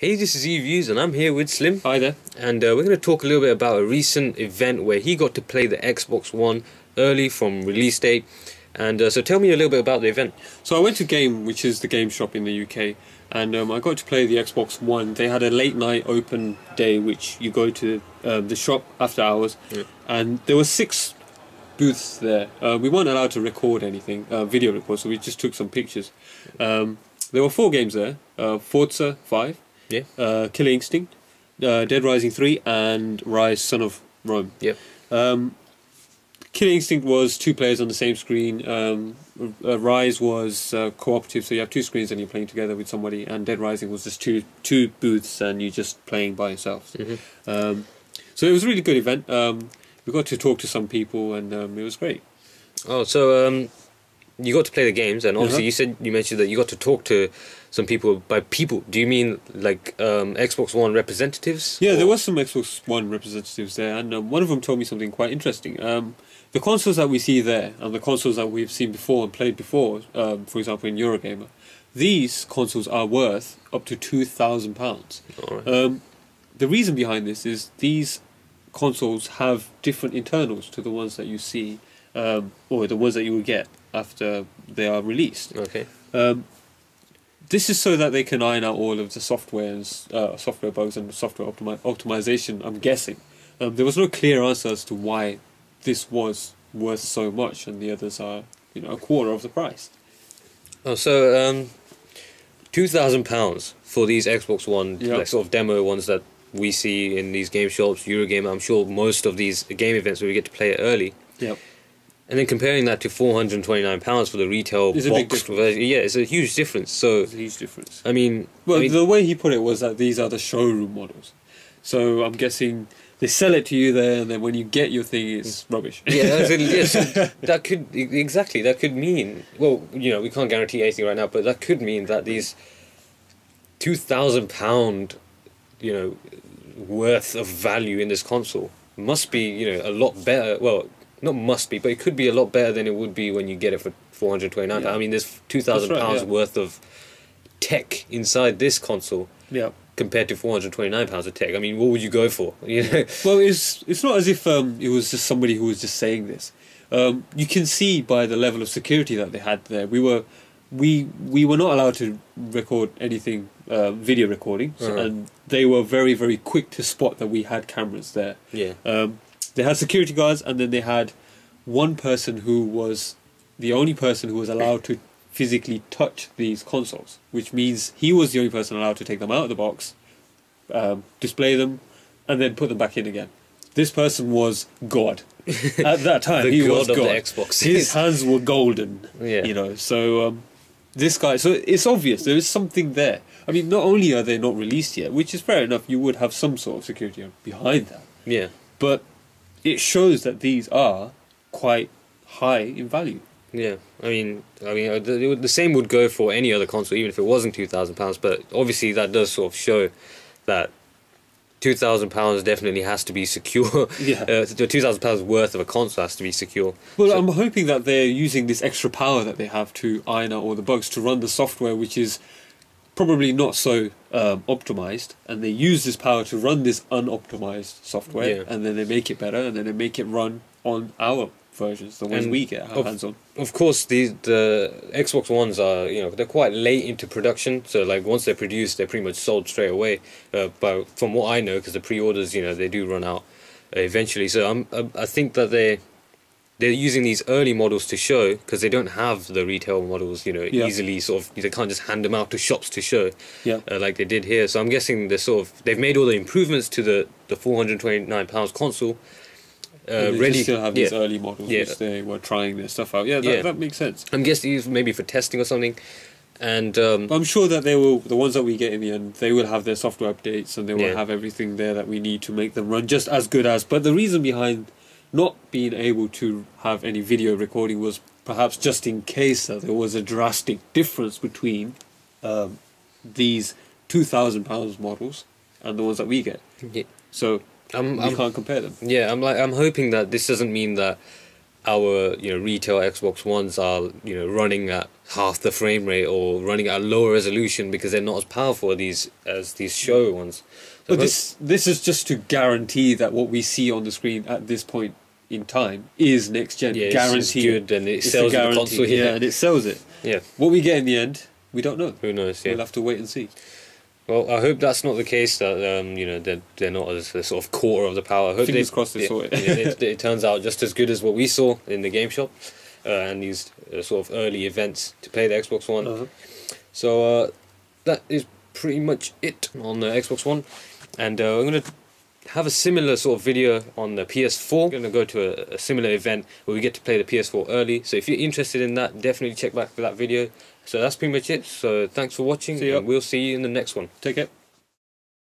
Hey, this is Views, and I'm here with Slim. Hi there. And we're going to talk a little bit about a recent event where he got to play the Xbox One early from release date. And so tell me a little bit about the event. So I went to Game, which is the game shop in the UK, and I got to play the Xbox One. They had a late night open day, which you go to the shop after hours, and there were 6 booths there. We weren't allowed to record anything, video record, so we just took some pictures. There were 4 games there: Forza 5, Killer Instinct, Dead Rising 3, and Rise: Son of Rome. Killer Instinct was 2 players on the same screen. Rise was cooperative, so you have 2 screens and you're playing together with somebody. And Dead Rising was just two booths and you're just playing by yourself. So it was a really good event. We got to talk to some people and it was great. Oh, so you got to play the games, and obviously you mentioned that you got to talk to some people. By people, do you mean like Xbox One representatives? Yeah, there was some Xbox One representatives there, and one of them told me something quite interesting. The consoles that we see there, and the consoles that we've seen before and played before, for example in Eurogamer, these consoles are worth up to £2,000. Right. The reason behind this is these consoles have different internals to the ones that you see, or the ones that you will get after they are released. Okay. This is so that they can iron out all of the software and software bugs and software optimization. I'm guessing there was no clear answer as to why this was worth so much, and the others are, a quarter of the price. Oh, so £2,000 for these Xbox One, like sort of demo ones that we see in these game shops, Eurogamer. I'm sure most of these game events where we get to play it early. Yep. And then comparing that to £429 for the retail box version, it's a huge difference. So it's a huge difference. I mean, the way he put it was that these are the showroom models. So I'm guessing they sell it to you there, and then when you get your thing, it's rubbish. Yeah, so that could mean, well, we can't guarantee anything right now, but that could mean that these £2,000, worth of value in this console must be, a lot better. Well, not must be, but it could be a lot better than it would be when you get it for £429. Yeah. I mean, there's £2,000 worth of tech inside this console. Yeah. Compared to £429 of tech. I mean, what would you go for? Well, it's not as if it was just somebody who was just saying this. You can see by the level of security that they had there. We were not allowed to record anything, video recording, and they were very, very quick to spot that we had cameras there. Yeah. They had security guards, and then they had one person who was the only person who was allowed to physically touch these consoles, which means he was the only person allowed to take them out of the box, display them, and then put them back in again. This person was God. At that time, he was God. The Xbox. His hands were golden. Yeah. So this guy. So it's obvious there is something there. I mean, not only are they not released yet, which is fair enough. You would have some sort of security behind that. Yeah. But it shows that these are quite high in value. Yeah, I mean, the same would go for any other console, even if it wasn't £2,000. But obviously, that does sort of show that £2,000 definitely has to be secure. Yeah, £2,000 worth of a console has to be secure. Well, so I'm hoping that they're using this extra power that they have to iron out all the bugs to run the software, which is probably not so optimized, and they use this power to run this unoptimized software, and then they make it better, and then they make it run on our versions, the ones we get our hands on. Of course, the Xbox Ones are, they're quite late into production, so like once they're produced, they're pretty much sold straight away. But from what I know, because the pre-orders, they do run out eventually. So I think that they're using these early models to show, because they don't have the retail models, easily they can't just hand them out to shops to show, like they did here. So I'm guessing they've made all the improvements to the £429 console. They just still have these early models which they were trying their stuff out. That makes sense. I'm guessing maybe for testing or something. And I'm sure that they will. The ones that we get in the end, they will have their software updates and they will have everything there that we need to make them run just as good as. But the reason behind not being able to have any video recording was perhaps just in case that there was a drastic difference between these £2,000 models and the ones that we get. So we can't compare them. Yeah, I'm hoping that this doesn't mean that our retail Xbox Ones are running at half the frame rate or running at a lower resolution because they're not as powerful as these show ones. So But this is just to guarantee that what we see on the screen at this point in time is next gen. yeah, Guaranteed. it's good and it sells the console. Yeah, and it sells it. Yeah. What we get in the end, we don't know. Who knows? Yeah. We'll have to wait and see. Well, I hope that's not the case. That they're not as a sort of quarter of the power. I hope Fingers crossed they sort it. It turns out just as good as what we saw in the game shop, and used sort of early events to play the Xbox One. Uh-huh. So that is pretty much it on the Xbox One, and I'm gonna have a similar sort of video on the PS4. I'm gonna go to a similar event where we get to play the PS4 early. So if you're interested in that, definitely check back for that video. So that's pretty much it. So thanks for watching, and we'll see you in the next one. Take care.